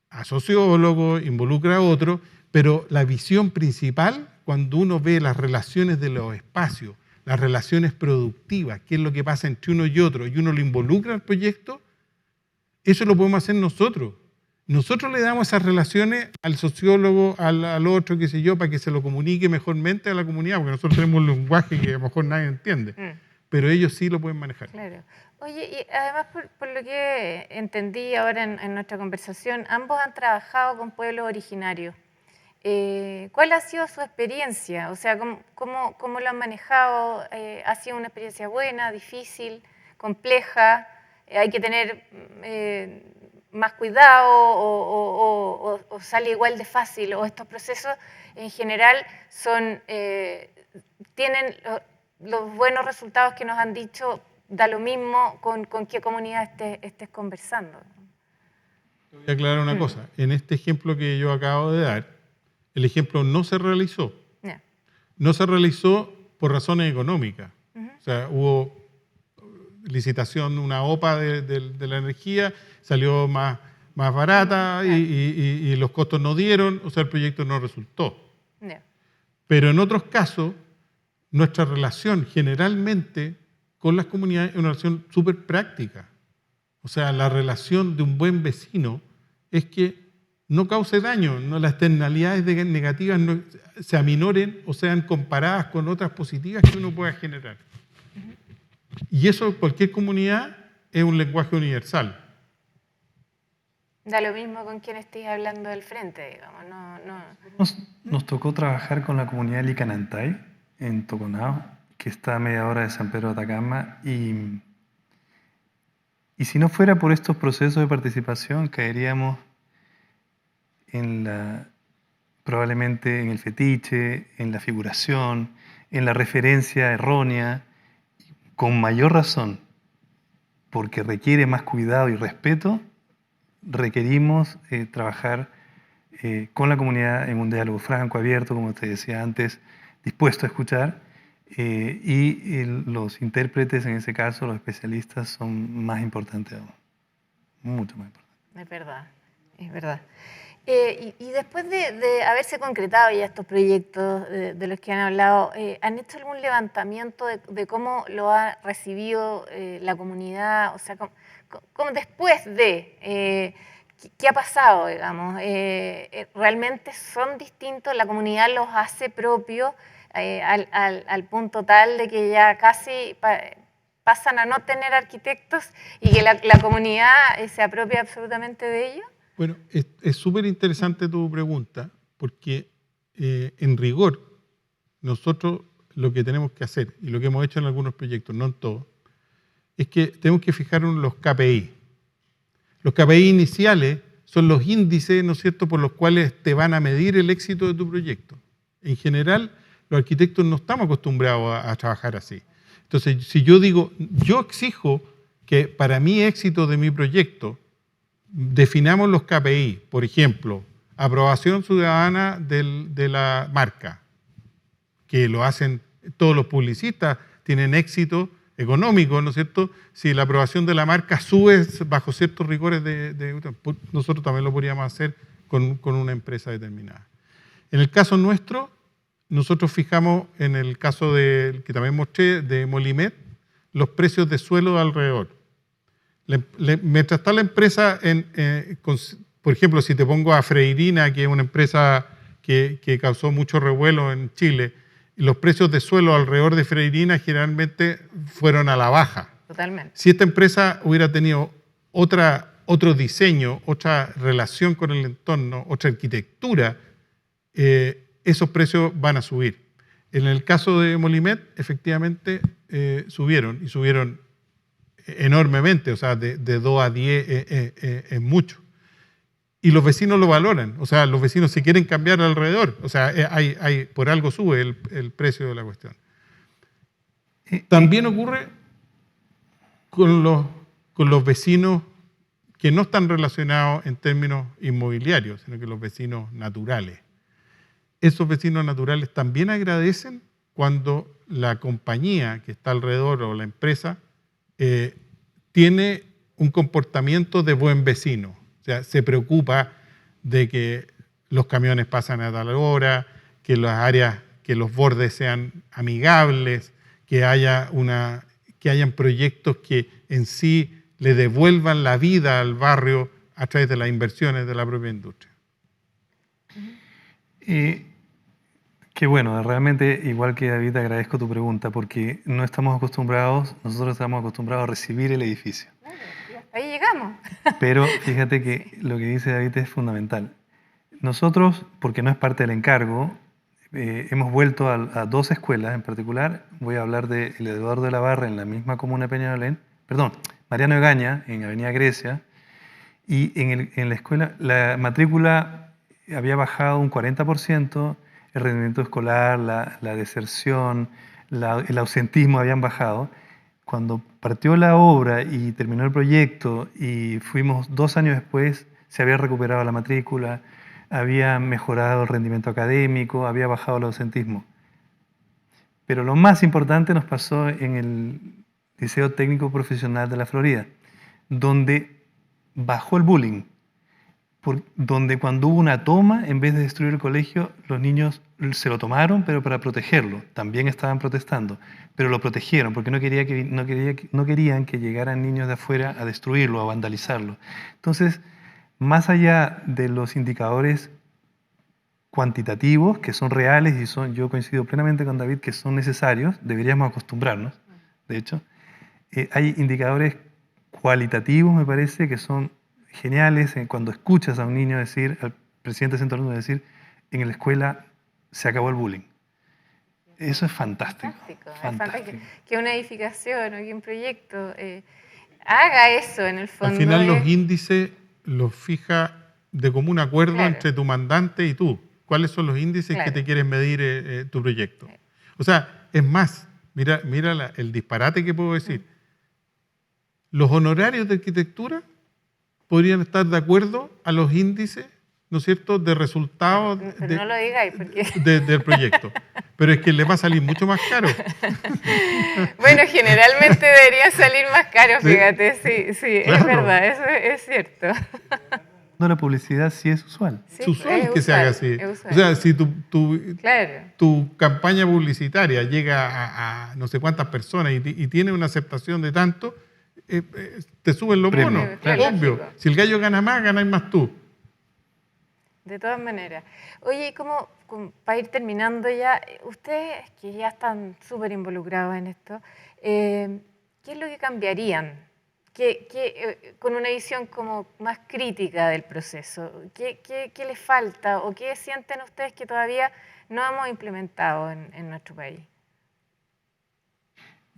a sociólogos, involucra a otros, pero la visión principal, cuando uno ve las relaciones de los espacios, las relaciones productivas, qué es lo que pasa entre uno y otro, y uno lo involucra al proyecto, eso lo podemos hacer nosotros. Nosotros le damos esas relaciones al sociólogo, al otro, qué sé yo, para que se lo comunique mejormente a la comunidad, porque nosotros tenemos un lenguaje que a lo mejor nadie entiende, pero ellos sí lo pueden manejar.
Claro. Oye, y además por lo que entendí ahora en nuestra conversación, ambos han trabajado con pueblos originarios. ¿Cuál ha sido su experiencia? O sea, ¿cómo lo han manejado? ¿Ha sido una experiencia buena, difícil, compleja? ¿Hay que tener más cuidado o sale igual de fácil? ¿O estos procesos en general tienen los buenos resultados que nos han dicho, da lo mismo con qué comunidad estés conversando?
Te voy a aclarar una cosa. En este ejemplo que yo acabo de dar, el ejemplo no se realizó. No se realizó por razones económicas. O sea, hubo licitación, una OPA de la energía, salió más barata y los costos no dieron, o sea, el proyecto no resultó. Pero en otros casos, nuestra relación generalmente con las comunidades es una relación súper práctica. O sea, la relación de un buen vecino es que no cause daño, no, las externalidades negativas no, se aminoren o sean comparadas con otras positivas que uno pueda generar. Y eso, cualquier comunidad, es un lenguaje universal.
Da lo mismo con quien estés hablando del frente, digamos.
Nos tocó trabajar con la comunidad de Licanantay, en Toconao, que está a media hora de San Pedro de Atacama, y si no fuera por estos procesos de participación, caeríamos probablemente en el fetiche, en la figuración, en la referencia errónea, con mayor razón, porque requiere más cuidado y respeto, requerimos trabajar con la comunidad en un diálogo franco, abierto, como te decía antes, dispuesto a escuchar, Los intérpretes, en ese caso, los especialistas, son más importantes aún, mucho más importantes.
Es verdad, es verdad. Y después de haberse concretado ya estos proyectos de los que han hablado, ¿han hecho algún levantamiento de cómo lo ha recibido la comunidad? O sea, ¿cómo después de... ¿Qué ha pasado, digamos? ¿Realmente son distintos? ¿La comunidad los hace propios al punto tal de que ya casi pasan a no tener arquitectos y que la comunidad se apropia absolutamente de ellos?
Bueno, es súper interesante tu pregunta, porque en rigor, nosotros lo que tenemos que hacer, y lo que hemos hecho en algunos proyectos, no en todos, es que tenemos que fijarnos en los KPI. Los KPI iniciales son los índices, ¿no es cierto?, por los cuales te van a medir el éxito de tu proyecto. En general, los arquitectos no estamos acostumbrados a trabajar así. Entonces, si yo digo, yo exijo que para mi éxito de mi proyecto, definamos los KPI, por ejemplo, aprobación ciudadana de la marca, que lo hacen todos los publicistas, tienen éxito económico, ¿no es cierto? Si la aprobación de la marca sube bajo ciertos rigores nosotros también lo podríamos hacer con una empresa determinada. En el caso nuestro, nosotros fijamos, en el caso que también mostré, de Molimet, los precios de suelo alrededor. Mientras está la empresa, por ejemplo, si te pongo a Freirina, que es una empresa que causó mucho revuelo en Chile, los precios de suelo alrededor de Freirina generalmente fueron a la baja.
Totalmente.
Si esta empresa hubiera tenido otro diseño, otra relación con el entorno, otra arquitectura, esos precios van a subir. En el caso de Molimet, efectivamente, subieron, y subieron enormemente, o sea, de 2 a 10 es mucho. Y los vecinos lo valoran, o sea, los vecinos se quieren cambiar alrededor, o sea, por algo sube el precio de la cuestión. También ocurre con los vecinos que no están relacionados en términos inmobiliarios, sino que los vecinos naturales. Esos vecinos naturales también agradecen cuando la compañía que está alrededor o la empresa tiene un comportamiento de buen vecino. O sea, se preocupa de que los camiones pasan a tal hora, que las áreas, que los bordes sean amigables, que hayan proyectos que en sí le devuelvan la vida al barrio a través de las inversiones de la propia industria.
Qué bueno, realmente, igual que David, agradezco tu pregunta, porque nosotros estamos acostumbrados a recibir el edificio.
Ahí llegamos.
Pero fíjate que lo que dice David es fundamental. Nosotros, porque no es parte del encargo, hemos vuelto a 2 escuelas en particular. Voy a hablar de el Eduardo de la Barra en la misma comuna de Peñalolén, Mariano Egaña en Avenida Grecia, y en la escuela la matrícula había bajado un 40%, el rendimiento escolar, la deserción, el ausentismo habían bajado. Cuando partió la obra y terminó el proyecto y fuimos 2 años después, se había recuperado la matrícula, había mejorado el rendimiento académico, había bajado el ausentismo. Pero lo más importante nos pasó en el Liceo Técnico Profesional de la Florida, donde bajó el bullying, donde cuando hubo una toma, en vez de destruir el colegio, los niños se lo tomaron, pero para protegerlo. También estaban protestando, pero lo protegieron porque no querían que llegaran niños de afuera a destruirlo, a vandalizarlo. Entonces, más allá de los indicadores cuantitativos, que son reales y yo coincido plenamente con David que son necesarios, deberíamos acostumbrarnos, de hecho, hay indicadores cualitativos, me parece, que son geniales cuando escuchas a un niño decir, al presidente de Centro Alumno decir, en la escuela se acabó el bullying. Eso es fantástico.
Fantástico. Que una edificación o que un proyecto haga eso en el fondo.
Al final los índices los fija de común acuerdo entre tu mandante y tú. ¿Cuáles son los índices que te quieres medir tu proyecto? O sea, es más, mira el disparate que puedo decir. Los honorarios de arquitectura podrían estar de acuerdo a los índices, ¿no es cierto?, de resultados
no lo digáis porque...
del proyecto. pero es que le va a salir mucho más caro.
Bueno, generalmente debería salir más caro,
Sí.
fíjate, sí,
Claro.
es verdad, eso es cierto.
No, la publicidad sí es usual.
Sí,
Es usual
es
que se haga
usual,
así.
es usual.
O sea, si
Claro.
tu campaña publicitaria llega a no sé cuántas personas y tiene una aceptación de tanto, te suben los
Premio,
bonos,
claro.
obvio.
Lógico.
Si el gallo gana más, ganas más tú.
De todas maneras. Oye, para ir terminando ya, ustedes que ya están súper involucrados en esto, ¿qué es lo que cambiarían? Con una visión como más crítica del proceso, ¿qué les falta o qué sienten ustedes que todavía no hemos implementado en nuestro país?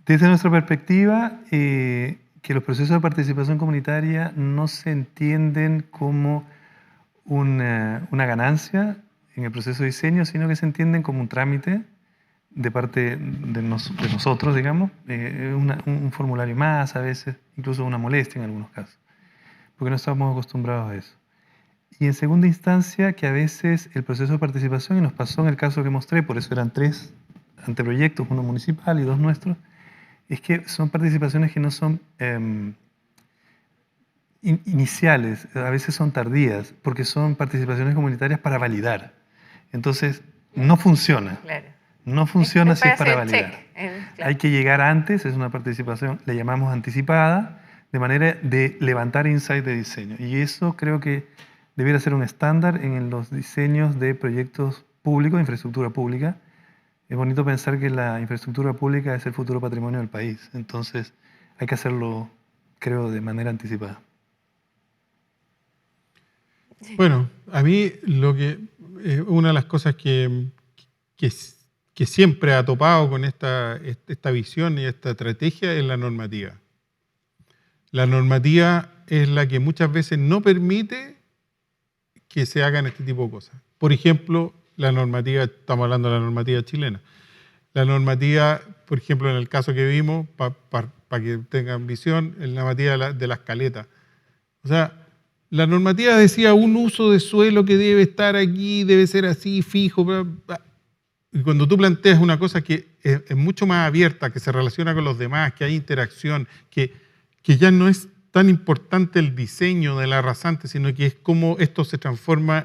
Desde nuestra perspectiva, que los procesos de participación comunitaria no se entienden como una ganancia en el proceso de diseño, sino que se entienden como un trámite de parte de nosotros, digamos, un formulario más a veces, incluso una molestia en algunos casos, porque no estamos acostumbrados a eso. Y en segunda instancia, que a veces el proceso de participación, y nos pasó en el caso que mostré, por eso eran 3 anteproyectos, uno municipal y 2 nuestros, es que son participaciones que no son iniciales, a veces son tardías, porque son participaciones comunitarias para validar. Entonces, no funciona.
Claro.
No funciona si es para
hacer
validar.
check, claro.
Hay que llegar antes, es una participación, le llamamos anticipada, de manera de levantar insight de diseño. Y eso creo que debiera ser un estándar en los diseños de proyectos públicos, de infraestructura pública. Es bonito pensar que la infraestructura pública es el futuro patrimonio del país. Entonces, hay que hacerlo, creo, de manera anticipada.
Bueno, a mí una de las cosas que siempre ha topado con esta visión y esta estrategia es la normativa. La normativa es la que muchas veces no permite que se hagan este tipo de cosas. Por ejemplo, la normativa, estamos hablando de la normativa chilena. La normativa, por ejemplo, en el caso que vimos, para que tengan visión, en la normativa de las caletas. O sea, la normativa decía un uso de suelo que debe estar aquí, debe ser así, fijo. Bla, bla. Y cuando tú planteas una cosa que es mucho más abierta, que se relaciona con los demás, que hay interacción, que ya no es tan importante el diseño de la rasante, sino que es cómo esto se transforma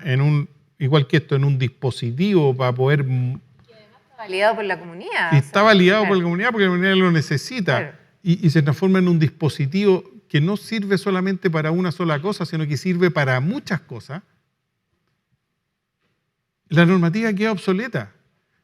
igual que esto, en un dispositivo para poder...
Está validado por la comunidad.
Y está validado
claro.
por la comunidad porque la comunidad lo necesita.
Claro.
Y se transforma en un dispositivo que no sirve solamente para una sola cosa, sino que sirve para muchas cosas. La normativa queda obsoleta.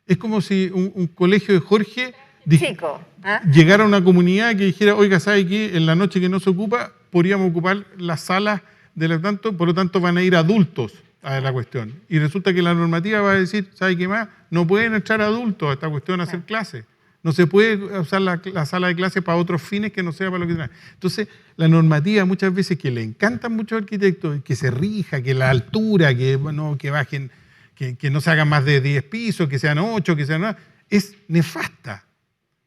Es como si un colegio de Jorge
Chico, ¿ah?
llegara a una comunidad que dijera, oiga, ¿sabe qué? En la noche que no se ocupa, podríamos ocupar las salas de la tanto, por lo tanto van a ir adultos a la cuestión. Y resulta que la normativa va a decir, ¿sabe qué más? No pueden entrar adultos a esta cuestión a hacer clases. No se puede usar la sala de clases para otros fines que no sea para lo que tenga. Entonces, la normativa muchas veces que le encantan muchos arquitectos, que se rija, que la altura, que bajen, que no se hagan más de 10 pisos, que sean 8, que sean 9, es nefasta.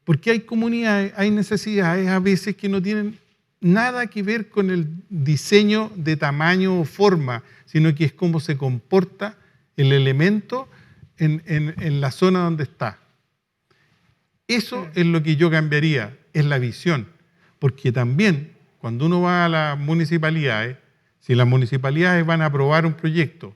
Porque hay comunidades, hay necesidades a veces que no tienen nada que ver con el diseño de tamaño o forma, sino que es cómo se comporta el elemento en la zona donde está. Eso es lo que yo cambiaría, es la visión. Porque también, cuando uno va a las municipalidades, si las municipalidades van a aprobar un proyecto,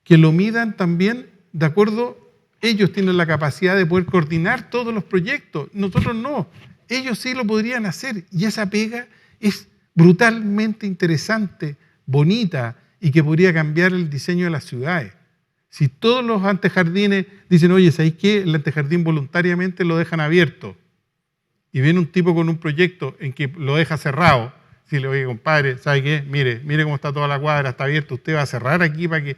que lo midan también de acuerdo, ellos tienen la capacidad de poder coordinar todos los proyectos, nosotros no. Ellos sí lo podrían hacer y esa pega es brutalmente interesante, bonita y que podría cambiar el diseño de las ciudades. Si todos los antejardines dicen, oye, ¿sabéis qué? El antejardín voluntariamente lo dejan abierto y viene un tipo con un proyecto en que lo deja cerrado, si le oye, compadre, ¿sabe qué? Mire cómo está toda la cuadra, está abierto, usted va a cerrar aquí para que...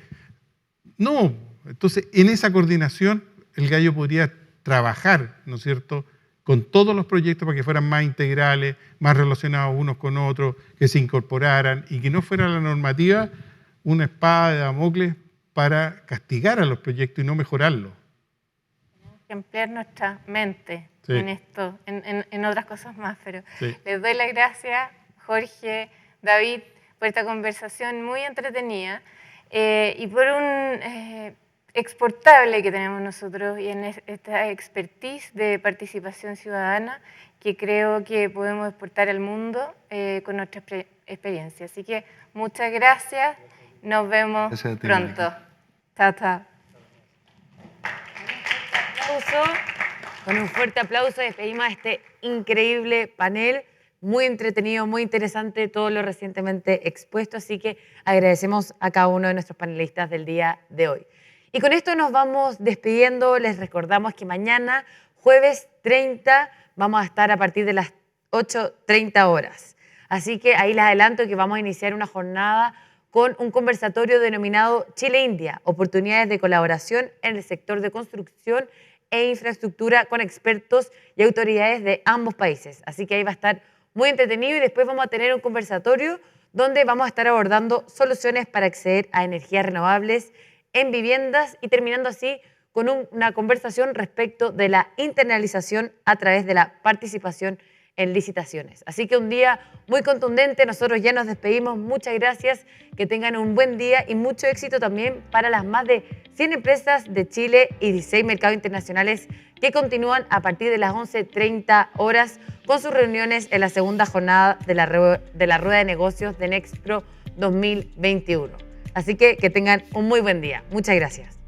No, entonces en esa coordinación el gallo podría trabajar, ¿no es cierto?, con todos los proyectos para que fueran más integrales, más relacionados unos con otros, que se incorporaran y que no fuera la normativa una espada de Damocles para castigar a los proyectos y no mejorarlos.
Tenemos que emplear nuestra mente
Sí.
en esto, en otras cosas más, pero
Sí.
les doy las gracias, Jorge, David, por esta conversación muy entretenida y por exportable que tenemos nosotros y en esta expertise de participación ciudadana que creo que podemos exportar al mundo con nuestra experiencia. Así que muchas gracias, nos vemos
Gracias a ti,
pronto.
Mónica.
Chao, chao.
Con un fuerte aplauso despedimos a este increíble panel, muy entretenido, muy interesante todo lo recientemente expuesto, así que agradecemos a cada uno de nuestros panelistas del día de hoy. Y con esto nos vamos despidiendo, les recordamos que mañana, jueves 30, vamos a estar a partir de las 8:30 horas. Así que ahí les adelanto que vamos a iniciar una jornada con un conversatorio denominado Chile-India, oportunidades de colaboración en el sector de construcción e infraestructura con expertos y autoridades de ambos países. Así que ahí va a estar muy entretenido y después vamos a tener un conversatorio donde vamos a estar abordando soluciones para acceder a energías renovables en viviendas y terminando así con una conversación respecto de la internalización a través de la participación en licitaciones. Así que un día muy contundente, nosotros ya nos despedimos, muchas gracias, que tengan un buen día y mucho éxito también para las más de 100 empresas de Chile y 16 mercados internacionales que continúan a partir de las 11:30 horas con sus reuniones en la segunda jornada de la Rueda de Negocios de Nextpro 2021. Así que tengan un muy buen día. Muchas gracias.